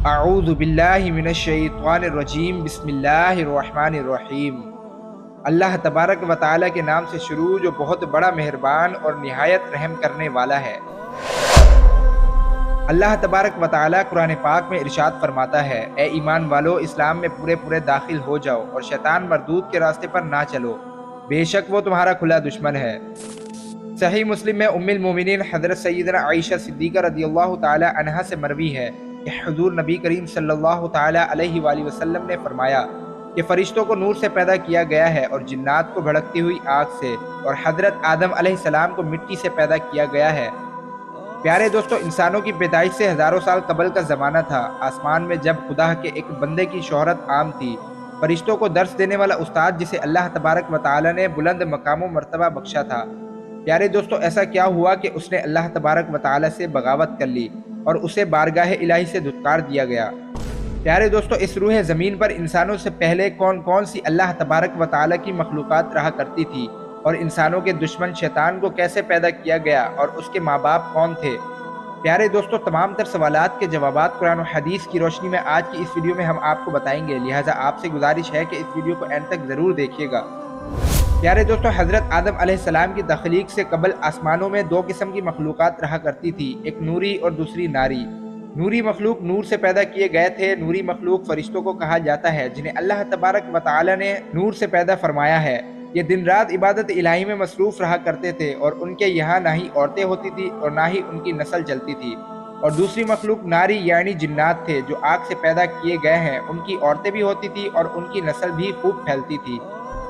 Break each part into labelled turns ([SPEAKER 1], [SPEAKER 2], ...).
[SPEAKER 1] اعوذ باللہ من الشیطان الرجیم بسم اللہ الرحمن الرحیم۔ اللہ تبارک و تعالیٰ کے نام سے شروع جو بہت بڑا مہربان اور نہایت رحم کرنے والا ہے۔ اللہ تبارک و تعالیٰ قرآن پاک میں ارشاد فرماتا ہے، اے ایمان والو، اسلام میں پورے داخل ہو جاؤ اور شیطان مردود کے راستے پر نہ چلو، بے شک وہ تمہارا کھلا دشمن ہے۔ صحیح مسلم میں ام المومنین حضرت سیدنا عائشہ صدیقہ رضی اللہ تعالی عنہا سے مروی ہے کہ حضور نبی کریم صلی اللہ تعالی علیہ وآلہ وسلم نے فرمایا کہ فرشتوں کو نور سے پیدا کیا گیا ہے اور جنات کو بھڑکتی ہوئی آگ سے، اور حضرت آدم علیہ السلام کو مٹی سے پیدا کیا گیا ہے۔ پیارے دوستو، انسانوں کی پیدائش سے ہزاروں سال قبل کا زمانہ تھا۔ آسمان میں جب خدا کے ایک بندے کی شہرت عام تھی، فرشتوں کو درس دینے والا استاد جسے اللہ تبارک و تعالی نے بلند مقام و مرتبہ بخشا تھا۔ پیارے دوستو، ایسا کیا ہوا کہ اس نے اللہ تبارک و تعالی سے بغاوت کر لی اور اسے بارگاہ الہی سے دھتکار دیا گیا۔ پیارے دوستو، اس روح زمین پر انسانوں سے پہلے کون سی اللہ تبارک و تعالی کی مخلوقات رہا کرتی تھی، اور انسانوں کے دشمن شیطان کو کیسے پیدا کیا گیا اور اس کے ماں باپ کون تھے؟ پیارے دوستو، تمام تر سوالات کے جوابات قرآن و حدیث کی روشنی میں آج کی اس ویڈیو میں ہم آپ کو بتائیں گے، لہٰذا آپ سے گزارش ہے کہ اس ویڈیو کو اینڈ تک ضرور دیکھیے گا۔ پیارے دوستو، حضرت آدم علیہ السلام کی تخلیق سے قبل آسمانوں میں دو قسم کی مخلوقات رہا کرتی تھی، ایک نوری اور دوسری ناری۔ نوری مخلوق نور سے پیدا کیے گئے تھے۔ نوری مخلوق فرشتوں کو کہا جاتا ہے جنہیں اللہ تبارک و تعالی نے نور سے پیدا فرمایا ہے۔ یہ دن رات عبادت الہی میں مصروف رہا کرتے تھے، اور ان کے یہاں نہ ہی عورتیں ہوتی تھی اور نہ ہی ان کی نسل چلتی تھی۔ اور دوسری مخلوق ناری یعنی جنات تھے جو آگ سے پیدا کیے گئے ہیں، ان کی عورتیں بھی ہوتی تھی اور ان کی نسل بھی خوب پھیلتی تھی۔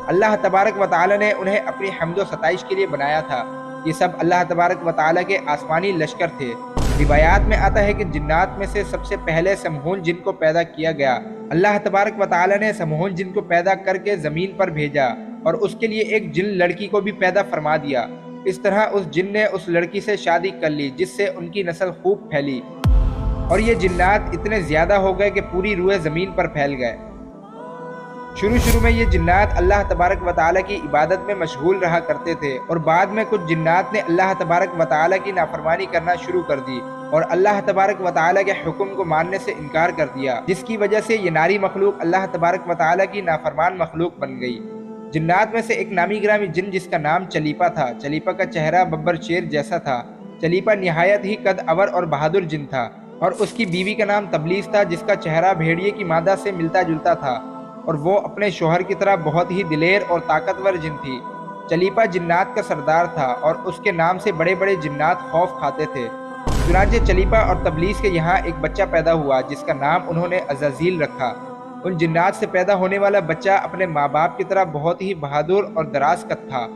[SPEAKER 1] اللہ تبارک و تعالی نے انہیں اپنی حمد و ستائش کے لیے بنایا تھا۔ یہ سب اللہ تبارک و تعالی کے آسمانی لشکر تھے۔ روایات میں آتا ہے کہ جنات میں سے سب سے پہلے سمہون جن کو پیدا کیا گیا۔ اللہ تبارک و تعالی نے سمہون جن کو پیدا کر کے زمین پر بھیجا اور اس کے لیے ایک جن لڑکی کو بھی پیدا فرما دیا۔ اس طرح اس جن نے اس لڑکی سے شادی کر لی جس سے ان کی نسل خوب پھیلی، اور یہ جنات اتنے زیادہ ہو گئے کہ پوری روئے زمین پر پھیل گئے۔ شروع میں یہ جنات اللہ تبارک و تعالی کی عبادت میں مشغول رہا کرتے تھے، اور بعد میں کچھ جنات نے اللہ تبارک و تعالی کی نافرمانی کرنا شروع کر دی اور اللہ تبارک و تعالی کے حکم کو ماننے سے انکار کر دیا، جس کی وجہ سے یہ ناری مخلوق اللہ تبارک و تعالی کی نافرمان مخلوق بن گئی۔ جنات میں سے ایک نامی گرامی جن جس کا نام چلیپا تھا۔ چلیپا کا چہرہ ببر شیر جیسا تھا۔ چلیپا نہایت ہی قد اور اور بہادر جن تھا، اور اس کی بیوی کا نام تبلیس تھا جس کا چہرہ بھیڑیے کی مادہ سے ملتا جلتا تھا، اور وہ اپنے شوہر کی طرح بہت ہی دلیر اور طاقتور جن تھی۔ چلیپا جنات کا سردار تھا اور اس کے نام سے بڑے جنات خوف کھاتے تھے۔ چنانچہ چلیپا اور تبلیس کے یہاں ایک بچہ پیدا ہوا جس کا نام انہوں نے عزازیل رکھا۔ ان جنات سے پیدا ہونے والا بچہ اپنے ماں باپ کی طرح بہت ہی بہادر اور دراز قد تھا۔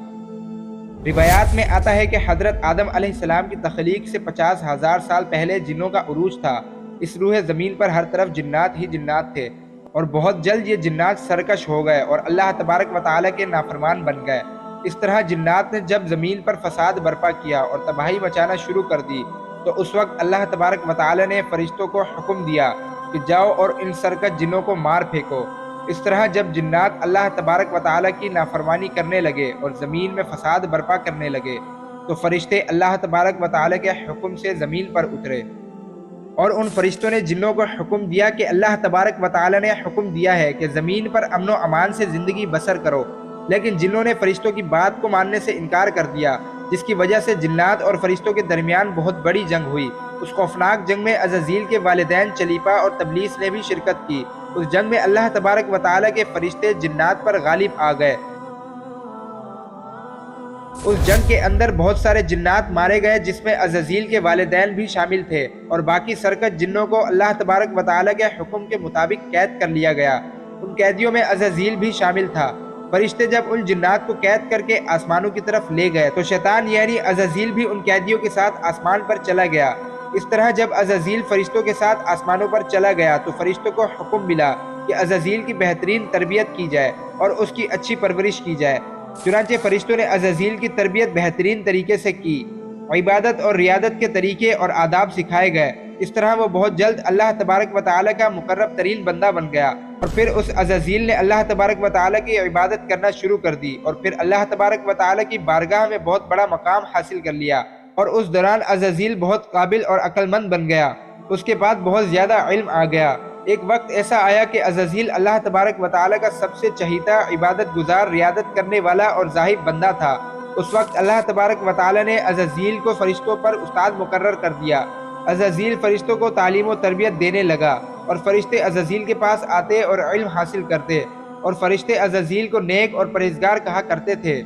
[SPEAKER 1] روایات میں آتا ہے کہ حضرت آدم علیہ السلام کی تخلیق سے 50,000 سال پہلے جنوں کا عروج تھا۔ اس روح زمین پر ہر طرف جنات ہی جنات تھے، اور بہت جلد یہ جنات سرکش ہو گئے اور اللہ تبارک و تعالی کے نافرمان بن گئے۔ اس طرح جنات نے جب زمین پر فساد برپا کیا اور تباہی مچانا شروع کر دی، تو اس وقت اللہ تبارک و تعالی نے فرشتوں کو حکم دیا کہ جاؤ اور ان سرکش جنوں کو مار پھینکو۔ اس طرح جب جنات اللہ تبارک و تعالی کی نافرمانی کرنے لگے اور زمین میں فساد برپا کرنے لگے، تو فرشتے اللہ تبارک و تعالی کے حکم سے زمین پر اترے، اور ان فرشتوں نے جنوں کو حکم دیا کہ اللہ تبارک و تعالی نے حکم دیا ہے کہ زمین پر امن و امان سے زندگی بسر کرو، لیکن جنوں نے فرشتوں کی بات کو ماننے سے انکار کر دیا، جس کی وجہ سے جنات اور فرشتوں کے درمیان بہت بڑی جنگ ہوئی۔ اس خوفناک جنگ میں عزازیل کے والدین چلیپا اور تبلیس نے بھی شرکت کی۔ اس جنگ میں اللہ تبارک و تعالی کے فرشتے جنات پر غالب آ گئے۔ اس جنگ کے اندر بہت سارے جنات مارے گئے، جس میں عزازیل کے والدین بھی شامل تھے، اور باقی سرکش جنوں کو اللہ تبارک و تعالی کے حکم کے مطابق قید کر لیا گیا۔ ان قیدیوں میں عزازیل بھی شامل تھا۔ فرشتے جب ان جنات کو قید کر کے آسمانوں کی طرف لے گئے تو شیطان یعنی عزازیل بھی ان قیدیوں کے ساتھ آسمان پر چلا گیا۔ اس طرح جب عزازیل فرشتوں کے ساتھ آسمانوں پر چلا گیا تو فرشتوں کو حکم ملا کہ عزازیل کی بہترین تربیت کی جائے اور اس کی اچھی پرورش کی جائے۔ چنانچہ فرشتوں نے عزازیل کی تربیت بہترین طریقے سے کی، عبادت اور ریاضت کے طریقے اور آداب سکھائے گئے۔ اس طرح وہ بہت جلد اللہ تبارک و تعالی کا مقرب ترین بندہ بن گیا، اور پھر اس عزازیل نے اللہ تبارک و تعالی کی عبادت کرنا شروع کر دی، اور پھر اللہ تبارک و تعالی کی بارگاہ میں بہت بڑا مقام حاصل کر لیا، اور اس دوران عزازیل بہت قابل اور عقل مند بن گیا۔ اس کے بعد بہت زیادہ علم آ گیا۔ ایک وقت ایسا آیا کہ عزازیل اللہ تبارک و تعالیٰ کا سب سے چہیتا، عبادت گزار، ریاضت کرنے والا اور زاہد بندہ تھا۔ اس وقت اللہ تبارک و تعالیٰ نے عزازیل کو فرشتوں پر استاد مقرر کر دیا۔ عزازیل فرشتوں کو تعلیم و تربیت دینے لگا، اور فرشتے عزازیل کے پاس آتے اور علم حاصل کرتے، اور فرشتے عزازیل کو نیک اور پرہیزگار کہا کرتے تھے۔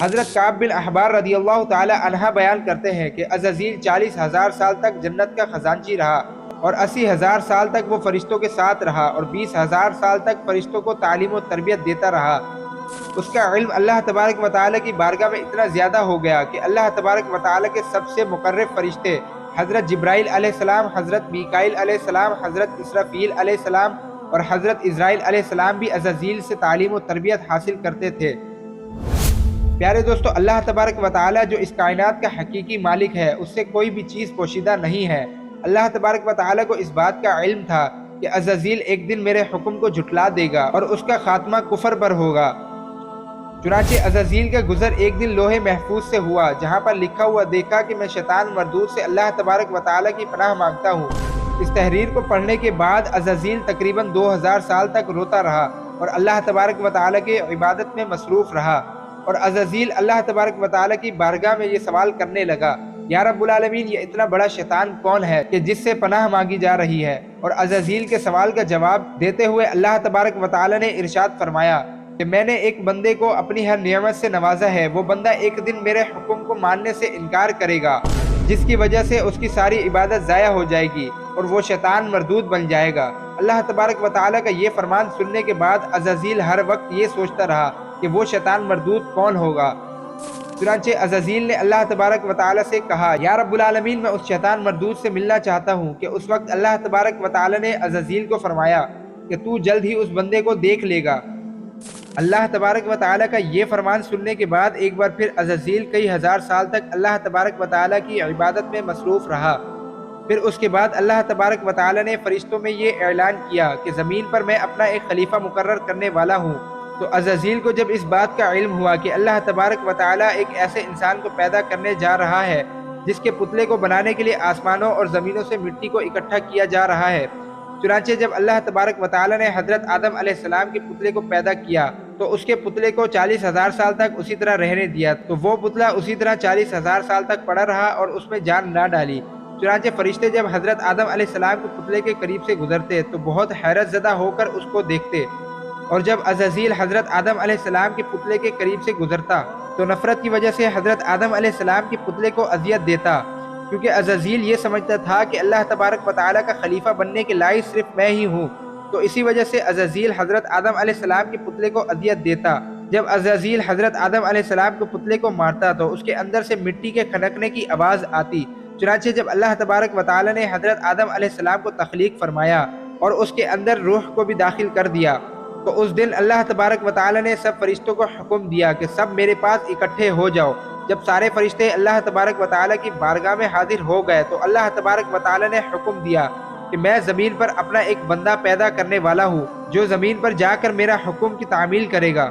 [SPEAKER 1] حضرت کعب بن احبار رضی اللہ تعالی عنہ بیان کرتے ہیں کہ عزازیل 40,000 سال تک جنت کا خزانچی رہا، اور 80,000 سال تک وہ فرشتوں کے ساتھ رہا، اور 20,000 سال تک فرشتوں کو تعلیم و تربیت دیتا رہا۔ اس کا علم اللہ تبارک و تعالیٰ کی بارگاہ میں اتنا زیادہ ہو گیا کہ اللہ تبارک و تعالیٰ کے سب سے مقرب فرشتے حضرت جبرائیل علیہ السلام، حضرت میکائیل علیہ السلام، حضرت اسرافیل علیہ السلام اور حضرت اسرائیل علیہ السلام بھی عزازیل سے تعلیم و تربیت حاصل کرتے تھے۔ پیارے دوستو، اللہ تبارک و تعالیٰ جو اس کائنات کا حقیقی مالک ہے، اس سے کوئی بھی چیز پوشیدہ نہیں ہے۔ اللہ تبارک و تعالیٰ کو اس بات کا علم تھا کہ عزازیل ایک دن میرے حکم کو جھٹلا دے گا اور اس کا خاتمہ کفر پر ہوگا۔ چنانچہ عزازیل کا گزر ایک دن لوح محفوظ سے ہوا، جہاں پر لکھا ہوا دیکھا کہ میں شیطان مردود سے اللہ تبارک و تعالیٰ کی پناہ مانگتا ہوں۔ اس تحریر کو پڑھنے کے بعد عزازیل تقریباً 2000 سال تک روتا رہا اور اللہ تبارک و تعالیٰ کی عبادت میں مصروف رہا، اور عزازیل اللہ تبارک و تعالیٰ کی بارگاہ میں یہ سوال کرنے لگا، یا رب العالمین، یہ اتنا بڑا شیطان کون ہے کہ جس سے پناہ مانگی جا رہی ہے؟ اور عزازیل کے سوال کا جواب دیتے ہوئے اللہ تبارک و تعالیٰ نے ارشاد فرمایا کہ میں نے ایک بندے کو اپنی ہر نعمت سے نوازا ہے، وہ بندہ ایک دن میرے حکم کو ماننے سے انکار کرے گا، جس کی وجہ سے اس کی ساری عبادت ضائع ہو جائے گی اور وہ شیطان مردود بن جائے گا۔ اللہ تبارک و تعالیٰ کا یہ فرمان سننے کے بعد عزازیل ہر وقت یہ سوچتا رہا کہ وہ شیطان مردود کون ہوگا۔ چنانچہ عزازیل نے اللہ تبارک و تعالیٰ سے کہا، یا رب العالمین، میں اس شیطان مردود سے ملنا چاہتا ہوں۔ کہ اس وقت اللہ تبارک و تعالیٰ نے عزازیل کو فرمایا کہ تو جلد ہی اس بندے کو دیکھ لے گا۔ اللہ تبارک و تعالیٰ کا یہ فرمان سننے کے بعد ایک بار پھر عزازیل کئی ہزار سال تک اللہ تبارک و تعالیٰ کی عبادت میں مصروف رہا۔ پھر اس کے بعد اللہ تبارک و تعالیٰ نے فرشتوں میں یہ اعلان کیا کہ زمین پر میں اپنا ایک خلیفہ مقرر کرنے والا ہوں۔ تو عزازیل کو جب اس بات کا علم ہوا کہ اللہ تبارک و تعالیٰ ایک ایسے انسان کو پیدا کرنے جا رہا ہے جس کے پتلے کو بنانے کے لیے آسمانوں اور زمینوں سے مٹی کو اکٹھا کیا جا رہا ہے، چنانچہ جب اللہ تبارک و تعالیٰ نے حضرت آدم علیہ السلام کے پتلے کو پیدا کیا تو اس کے پتلے کو 40,000 سال تک اسی طرح رہنے دیا، تو وہ پتلا اسی طرح 40,000 سال تک پڑا رہا اور اس میں جان نہ ڈالی۔ چنانچہ فرشتے جب حضرت آدم علیہ السلام کے پتلے کے قریب سے گزرتے تو بہت حیرت زدہ ہو کر اس کو دیکھتے، اور جب عزازیل حضرت آدم علیہ السلام کے پتلے کے قریب سے گزرتا تو نفرت کی وجہ سے حضرت آدم علیہ السلام کے پتلے کو اذیت دیتا، کیونکہ عزازیل یہ سمجھتا تھا کہ اللہ تبارک و تعالیٰ کا خلیفہ بننے کے لائق صرف میں ہی ہوں، تو اسی وجہ سے عزازیل حضرت آدم علیہ السلام کے پتلے کو اذیت دیتا۔ جب عزازیل حضرت آدم علیہ السلام کے پتلے کو مارتا تو اس کے اندر سے مٹی کے کھنکنے کی آواز آتی۔ چنانچہ جب اللہ تبارک و تعالیٰ نے حضرت آدم علیہ السلام کو تخلیق فرمایا اور اس کے اندر روح کو بھی داخل کر دیا، تو اس دن اللہ تبارک و تعالیٰ نے سب فرشتوں کو حکم دیا کہ سب میرے پاس اکٹھے ہو جاؤ۔ جب سارے فرشتے اللہ تبارک و تعالیٰ کی بارگاہ میں حاضر ہو گئے تو اللہ تبارک و تعالیٰ نے حکم دیا کہ میں زمین پر اپنا ایک بندہ پیدا کرنے والا ہوں جو زمین پر جا کر میرا حکم کی تعمیل کرے گا۔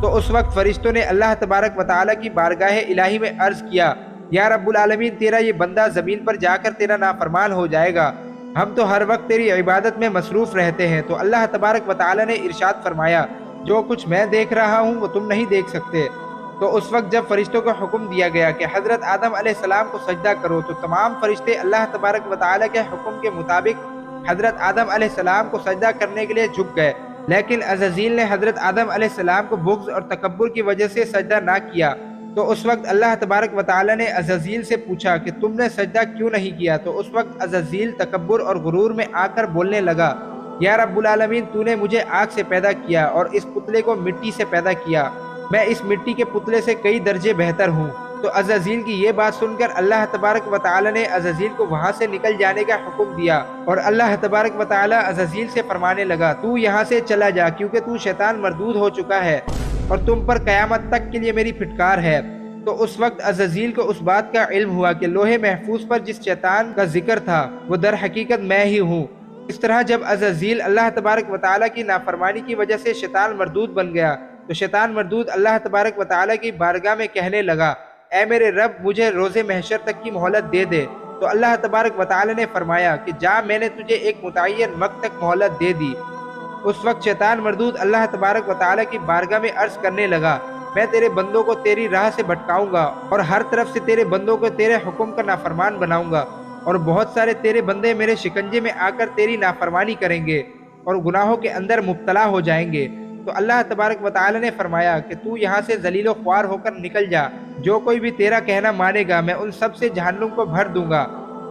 [SPEAKER 1] تو اس وقت فرشتوں نے اللہ تبارک و تعالیٰ کی بارگاہ الہی میں عرض کیا، یا رب العالمین، تیرا یہ بندہ زمین پر جا کر تیرا نافرمان ہو جائے گا، ہم تو ہر وقت تیری عبادت میں مصروف رہتے ہیں۔ تو اللہ تبارک و تعالیٰ نے ارشاد فرمایا، جو کچھ میں دیکھ رہا ہوں وہ تم نہیں دیکھ سکتے۔ تو اس وقت جب فرشتوں کو حکم دیا گیا کہ حضرت آدم علیہ السلام کو سجدہ کرو تو تمام فرشتے اللہ تبارک و تعالیٰ کے حکم کے مطابق حضرت آدم علیہ السلام کو سجدہ کرنے کے لیے جھک گئے، لیکن عزازیل نے حضرت آدم علیہ السلام کو بغض اور تکبر کی وجہ سے سجدہ نہ کیا۔ تو اس وقت اللہ تبارک و تعالیٰ نے عزازیل سے پوچھا کہ تم نے سجدہ کیوں نہیں کیا؟ تو اس وقت عزازیل تکبر اور غرور میں آ کر بولنے لگا، یا رب العالمین، تو نے مجھے آگ سے پیدا کیا اور اس پتلے کو مٹی سے پیدا کیا، میں اس مٹی کے پتلے سے کئی درجے بہتر ہوں۔ تو عزازیل کی یہ بات سن کر اللہ تبارک و تعالیٰ نے عزازیل کو وہاں سے نکل جانے کا حکم دیا، اور اللہ تبارک و تعالیٰ عزازیل سے فرمانے لگا، تو یہاں سے چلا جا، کیونکہ تو شیطان مردود ہو چکا ہے اور تم پر قیامت تک کے لیے میری پھٹکار ہے۔ تو اس وقت عزازیل کو اس بات کا علم ہوا کہ لوح محفوظ پر جس شیطان کا ذکر تھا وہ در حقیقت میں ہی ہوں۔ اس طرح جب عزازیل اللہ تبارک و تعالیٰ کی نافرمانی کی وجہ سے شیطان مردود بن گیا تو شیطان مردود اللہ تبارک و تعالیٰ کی بارگاہ میں کہنے لگا، اے میرے رب، مجھے روز محشر تک کی مہلت دے دے تو اللہ تبارک و تعالی نے فرمایا کہ جا، میں نے تجھے ایک متعین وقت تک مہلت دے دی۔ اس وقت شیطان مردود اللہ تبارک و تعالی کی بارگاہ میں عرض کرنے لگا، میں تیرے بندوں کو تیری راہ سے بھٹکاؤں گا اور ہر طرف سے تیرے بندوں کو تیرے حکم کا نافرمان بناؤں گا، اور بہت سارے تیرے بندے میرے شکنجے میں آ کر تیری نافرمانی کریں گے اور گناہوں کے اندر مبتلا ہو جائیں گے۔ تو اللہ تبارک و تعالی نے فرمایا کہ تو یہاں سے ذلیل و خوار ہو کر نکل جا، جو کوئی بھی تیرا کہنا مانے گا میں ان سب سے جہنم کو بھر دوں گا۔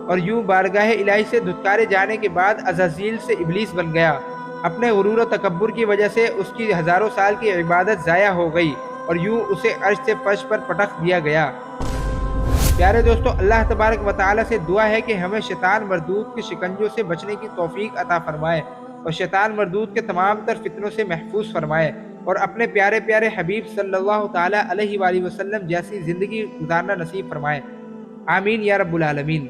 [SPEAKER 1] اور یوں بارگاہ الہی سے دھتکارے جانے کے بعد عزازیل سے ابلیس بن گیا۔ اپنے غرور و تکبر کی وجہ سے اس کی ہزاروں سال کی عبادت ضائع ہو گئی اور یوں اسے عرش سے فرش پر پٹخ دیا گیا۔ پیارے دوستو، اللہ تبارک و تعالی سے دعا ہے کہ ہمیں شیطان مردود کے شکنجوں سے بچنے کی توفیق عطا فرمائے اور شیطان مردود کے تمام تر فتنوں سے محفوظ فرمائے اور اپنے پیارے پیارے حبیب صلی اللہ تعالی علیہ وآلہ وسلم جیسی زندگی گزارنا نصیب فرمائے۔ آمین یا رب العالمین۔